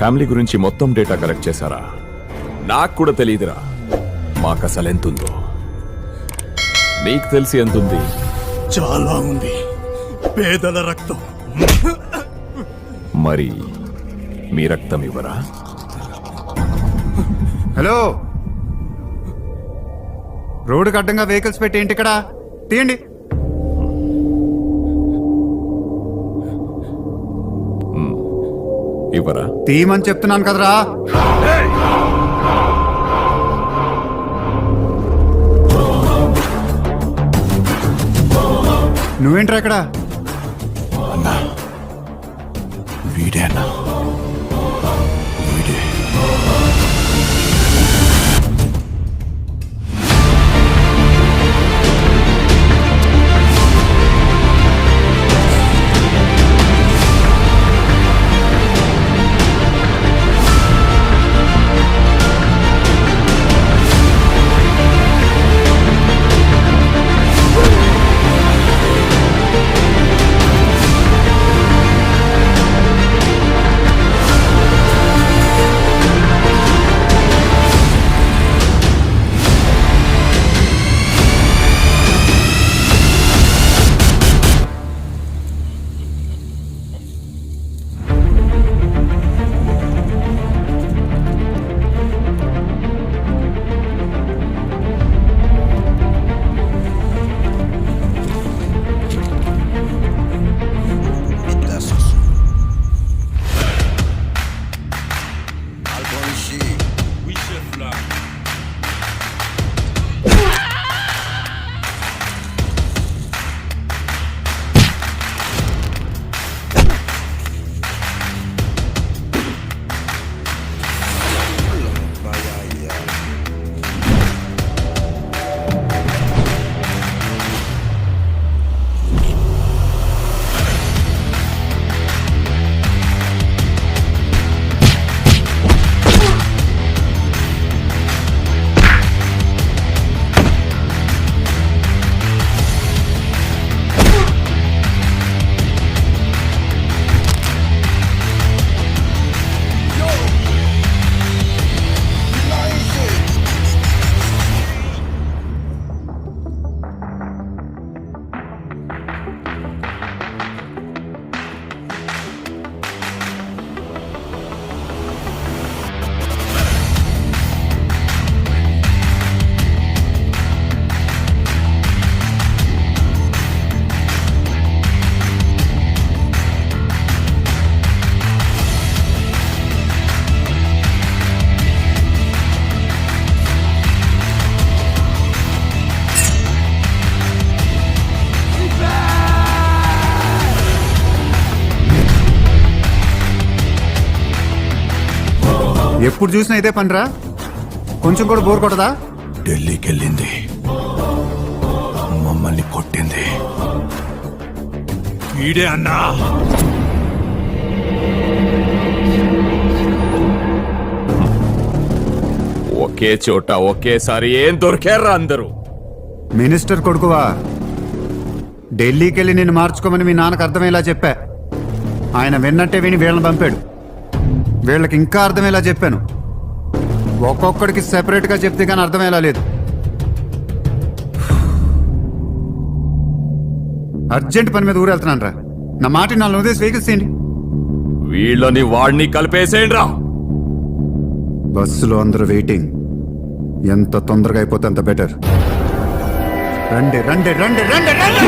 Family గురించి మొత్తం data collect చేశారా? నాకు కూడా తెలియదురా మాకు అసలు ఎంతుందో. నీకు తెలిసి ఎంతుంది? చాలా ఉంది. పేదల రక్తం. మరి మీ రక్తం ఇవ్వరా? హలో, రోడ్డుకి అడ్డంగా వెహికల్స్ పెట్టి ఏంటి ఇక్కడ? తీయండి. ఇవ్వరా? తీయమని చెప్తున్నాను కదరా. నువ్వేంట్రా ఇక్కడ? అన్నా, వీడే అన్నా, వీడే. ఎప్పుడు చూసినా ఇదే పనిరా? కొంచెం కూడా బోర్ కొట్టదా? ఢిల్లీకి వెళ్ళింది, మమ్మల్ని కొట్టింది వీడే అన్నా. ఒకే చోట ఒకేసారి ఏం దొరికారా అందరూ? మినిస్టర్ కొడుకువా? ఢిల్లీకి వెళ్ళి నిన్ను మార్చుకోమని మీ నాన్నకు అర్థమయ్యేలా చెప్పా. ఆయన విన్నట్టే విని వీళ్ళని పంపాడు. వీళ్ళకి ఇంకా అర్థమయ్యేలా చెప్పాను. ఒక్కొక్కడికి సెపరేట్గా చెప్తే కానీ అర్థమయ్యేలా లేదు. అర్జెంట్ పని మీద ఊరెళ్తున్నాను రా. నా మాట 4 ఉదయం వెహికల్స్ తీయండి. వీళ్ళని వాడిని కలిపేసేయండి రా. బస్సులో అందరూ వెయిటింగ్. ఎంత తొందరగా అయిపోతే అంత బెటర్. రండి రండి రండి రండి రండి.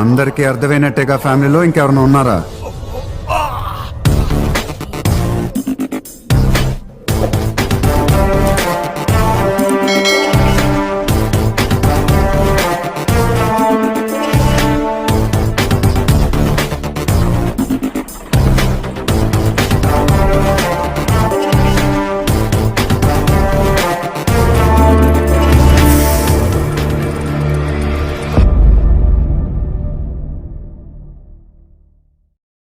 అందరికీ అర్థమైనట్టేగా ఫ్యామిలీలో ఇంకెవరైనా ఉన్నారా?